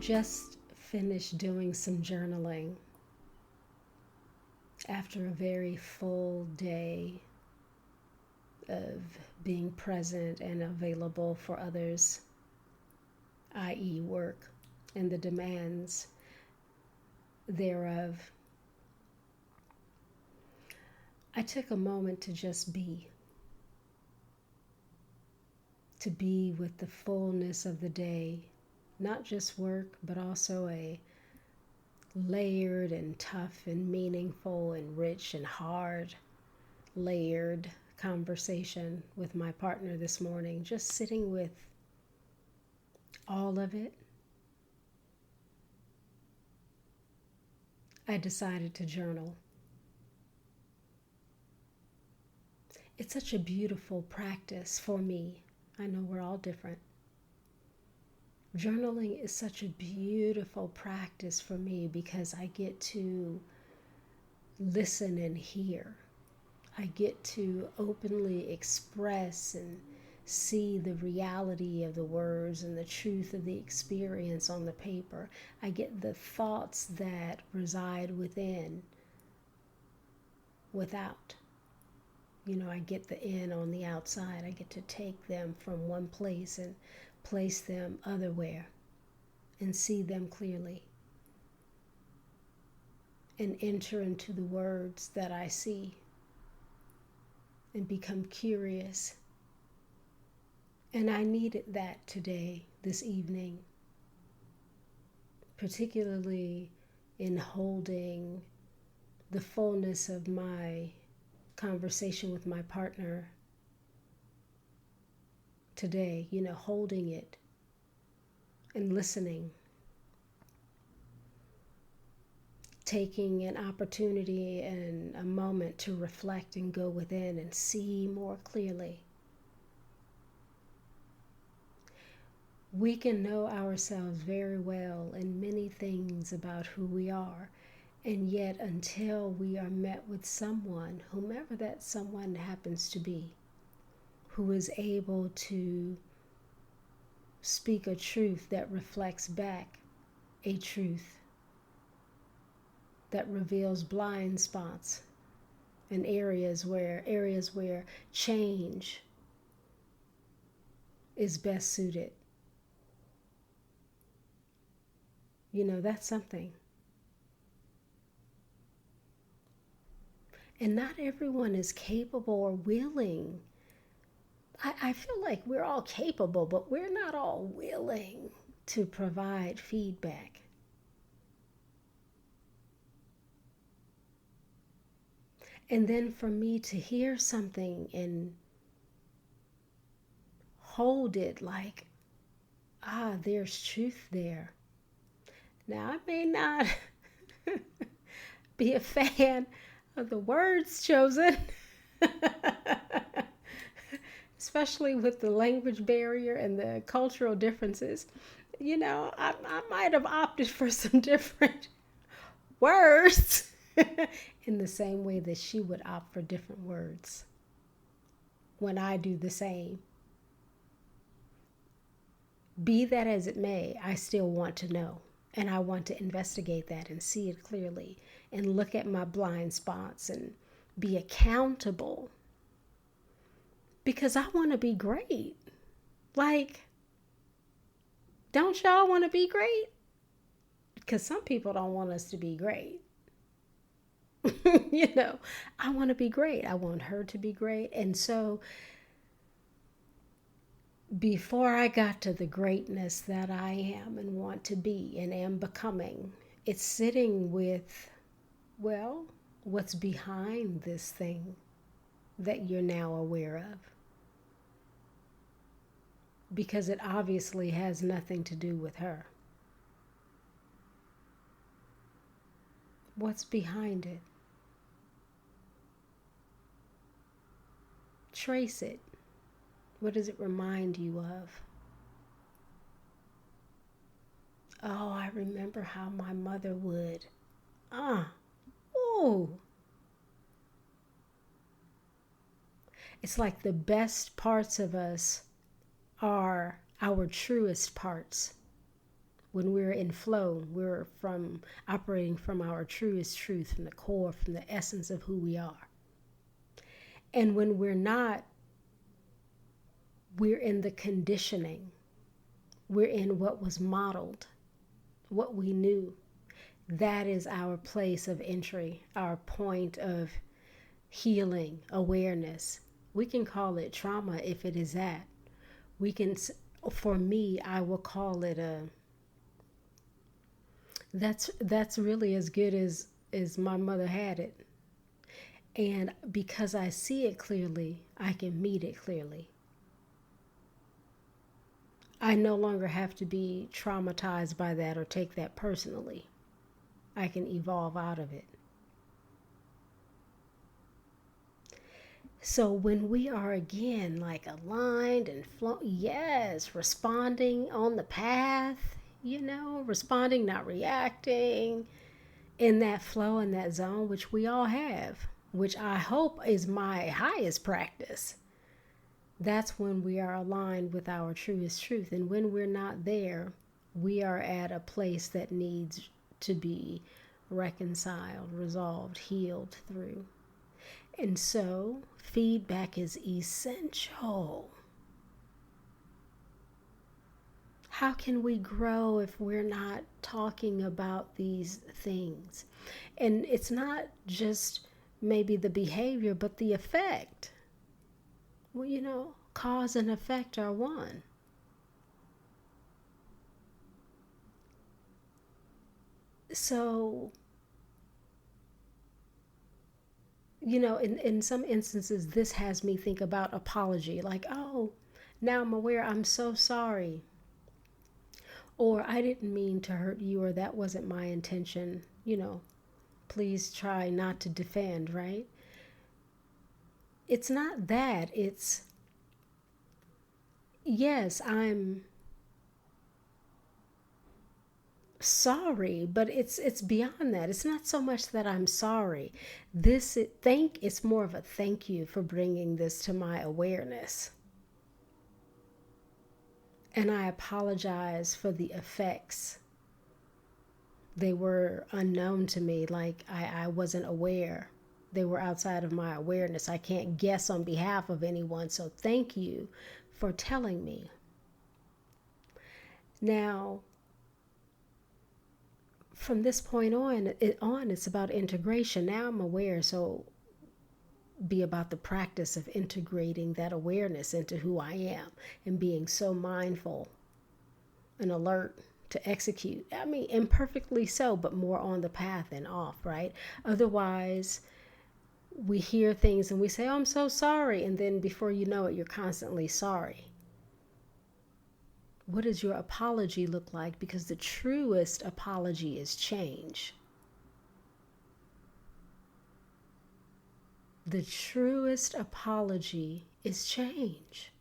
just finished doing some journaling after a very full day of being present and available for others, i.e., work and the demands thereof. I took a moment to just to be with the fullness of the day, not just work, but also a layered and tough and meaningful and rich and hard layered conversation with my partner this morning, just sitting with all of it. I decided to journal. It's such a beautiful practice for me. I know we're all different. Journaling is such a beautiful practice for me because I get to listen and hear. I get to openly express and see the reality of the words and the truth of the experience on the paper. I get the thoughts that reside within, without. I get the in on the outside. I get to take them from one place and place them otherwhere and see them clearly and enter into the words that I see and become curious. And I needed that today, this evening, particularly in holding the fullness of my conversation with my partner today, holding it and listening, taking an opportunity and a moment to reflect and go within and see more clearly. We can know ourselves very well in many things about who we are, and yet until we are met with someone, whomever that someone happens to be, who is able to speak a truth that reflects back a truth that reveals blind spots and areas where change is best suited. That's something. And not everyone is capable or willing. I feel like we're all capable, but we're not all willing to provide feedback. And then for me to hear something and hold it like, there's truth there. Now, I may not be a fan of the words chosen, especially with the language barrier and the cultural differences. I might have opted for some different words in the same way that she would opt for different words when I do the same. Be that as it may, I still want to know. And I want to investigate that and see it clearly and look at my blind spots and be accountable. Because I want to be great. Like, don't y'all want to be great? Because some people don't want us to be great. I want to be great. I want her to be great. And so before I got to the greatness that I am and want to be and am becoming, it's sitting with, what's behind this thing that you're now aware of? Because it obviously has nothing to do with her. What's behind it? Trace it. What does it remind you of? Oh, I remember how my mother would. It's like the best parts of us are our truest parts. When we're in flow, we're from operating from our truest truth, from the core, from the essence of who we are. And when we're not, we're in the conditioning. We're in what was modeled, what we knew. That is our place of entry, our point of healing, awareness. We can call it trauma if it is that. We can, for me, I will call it a, that's really as good as my mother had it. And because I see it clearly, I can meet it clearly. I no longer have to be traumatized by that or take that personally. I can evolve out of it. So when we are again like aligned and flow, yes, responding on the path, responding, not reacting, in that flow, in that zone, which we all have, which I hope is my highest practice. That's when we are aligned with our truest truth. And when we're not there, we are at a place that needs to be reconciled, resolved, healed through. And so feedback is essential. How can we grow if we're not talking about these things? And it's not just maybe the behavior, but the effect. Well, cause and effect are one. So, in some instances, this has me think about apology. Like, oh, now I'm aware, I'm so sorry. Or I didn't mean to hurt you, or that wasn't my intention. Please try not to defend, right? It's not that. It's, yes, I'm sorry, but it's beyond that. It's not so much that I'm sorry. It's more of a thank you for bringing this to my awareness. And I apologize for the effects. They were unknown to me, like I wasn't aware. They were outside of my awareness. I can't guess on behalf of anyone, so thank you for telling me. Now, from this point on, it's about integration. Now I'm aware, so be about the practice of integrating that awareness into who I am and being so mindful and alert to execute. I mean, imperfectly so, but more on the path and off, right? Otherwise, we hear things and we say, oh, I'm so sorry. And then before you know it, you're constantly sorry. What does your apology look like? Because the truest apology is change. The truest apology is change.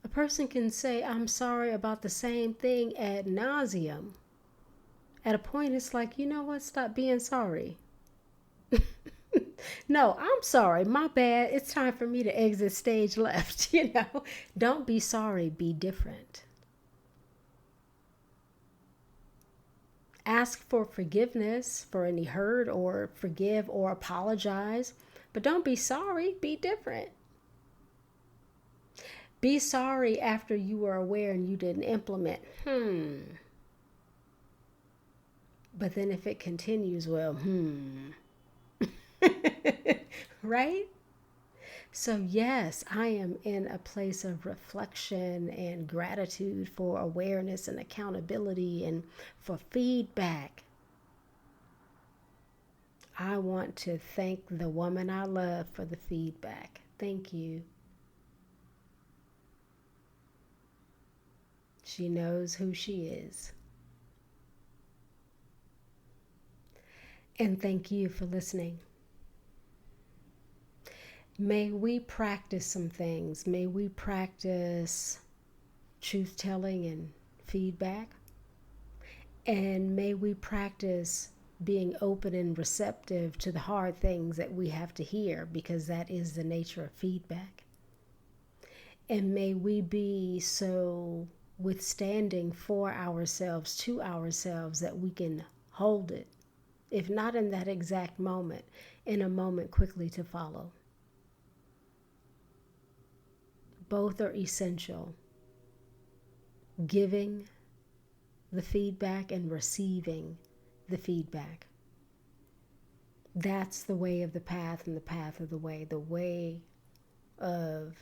A person can say, I'm sorry about the same thing ad nauseum. At a point, it's like, you know what? Stop being sorry. No, I'm sorry. My bad. It's time for me to exit stage left. Don't be sorry. Be different. Ask for forgiveness for any hurt, or forgive or apologize. But don't be sorry. Be different. Be sorry after you were aware and you didn't implement. But then if it continues, well, right? So yes, I am in a place of reflection and gratitude for awareness and accountability and for feedback. I want to thank the woman I love for the feedback. Thank you. She knows who she is. And thank you for listening. May we practice some things. May we practice truth-telling and feedback. And may we practice being open and receptive to the hard things that we have to hear, because that is the nature of feedback. And may we be so withstanding for ourselves, to ourselves, that we can hold it, if not in that exact moment, in a moment quickly to follow. Both are essential. Giving the feedback and receiving the feedback. That's the way of the path and the path of the way of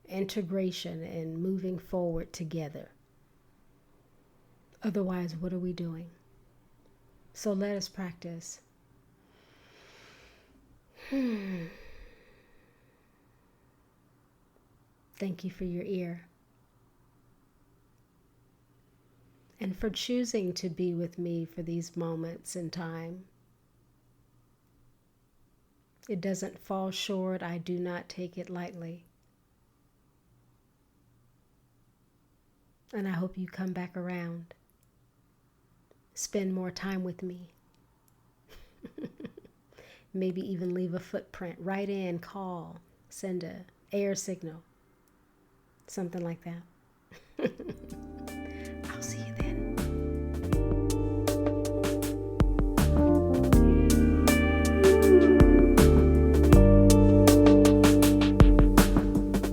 integration and moving forward together. Otherwise, what are we doing? So let us practice. Thank you for your ear and for choosing to be with me for these moments in time. It doesn't fall short. I do not take it lightly. And I hope you come back around. Spend more time with me. Maybe even leave a footprint. Write in, call, send a air signal. Something like that.